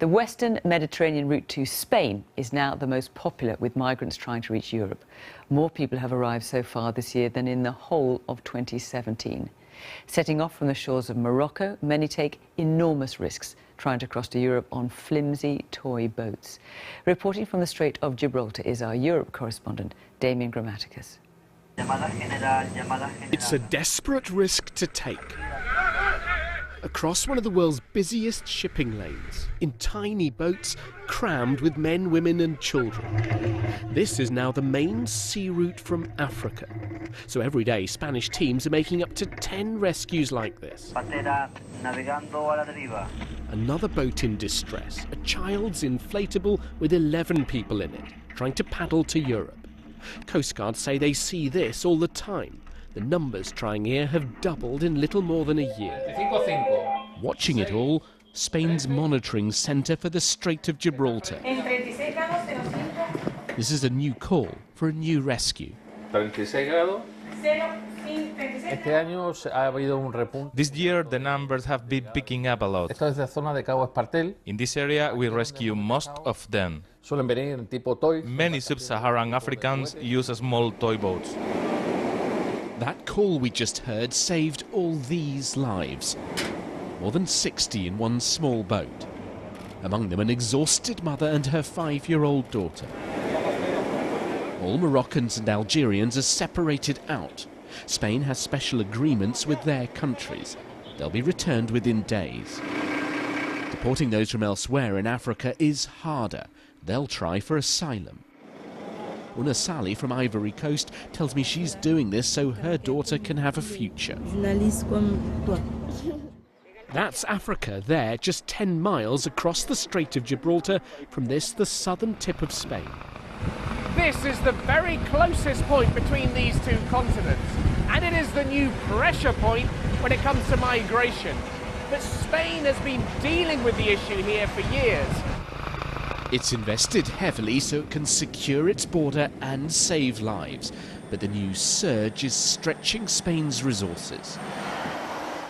The western Mediterranean route to Spain is now the most popular, with migrants trying to reach Europe. More people have arrived so far this year than in the whole of 2017. Setting off from the shores of Morocco, many take enormous risks trying to cross to Europe on flimsy toy boats. Reporting from the Strait of Gibraltar is our Europe correspondent, Damien Grammaticus. It's a desperate risk to take. Across one of the world's busiest shipping lanes, in tiny boats crammed with men, women and children. This is now the main sea route from Africa. So every day Spanish teams are making up to 10 rescues like this. Another boat in distress, a child's inflatable with 11 people in it, trying to paddle to Europe. Coast Guards say they see this all the time. The numbers trying here have doubled in little more than a year. Watching it all, Spain's monitoring centre for the Strait of Gibraltar. This is a new call for a new rescue. This year the numbers have been picking up a lot. In this area we rescue most of them. Many sub-Saharan Africans use small toy boats. That call we just heard saved all these lives. More than 60 in one small boat. Among them an exhausted mother and her 5-year-old daughter. All Moroccans and Algerians are separated out. Spain has special agreements with their countries. They'll be returned within days. Deporting those from elsewhere in Africa is harder. They'll try for asylum. Una Sali from Ivory Coast tells me she's doing this so her daughter can have a future. That's Africa there, just 10 miles across the Strait of Gibraltar from this, the southern tip of Spain. This is the very closest point between these two continents, and it is the new pressure point when it comes to migration. But Spain has been dealing with the issue here for years. It's invested heavily so it can secure its border and save lives. But the new surge is stretching Spain's resources.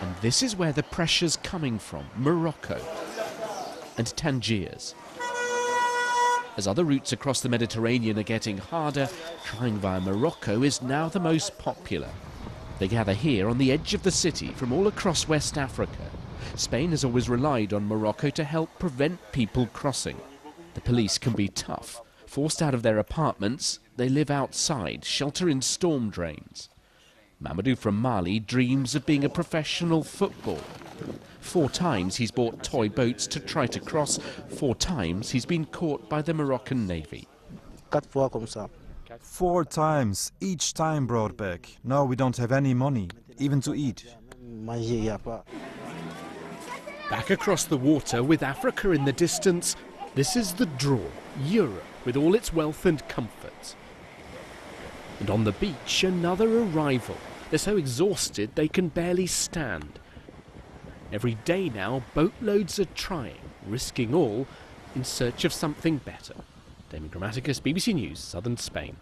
And this is where the pressure's coming from, Morocco and Tangiers. As other routes across the Mediterranean are getting harder, trying via Morocco is now the most popular. They gather here on the edge of the city from all across West Africa. Spain has always relied on Morocco to help prevent people crossing. The police can be tough. Forced out of their apartments, they live outside, shelter in storm drains. Mamadou from Mali dreams of being a professional footballer. 4 times he's bought toy boats to try to cross. 4 times he's been caught by the Moroccan Navy. 4 times, each time brought back. Now we don't have any money, even to eat. Back across the water with Africa in the distance, this is the draw, Europe, with all its wealth and comforts. And on the beach, another arrival. They're so exhausted they can barely stand. Every day now, boatloads are trying, risking all, in search of something better. Damien Grammaticus, BBC News, southern Spain.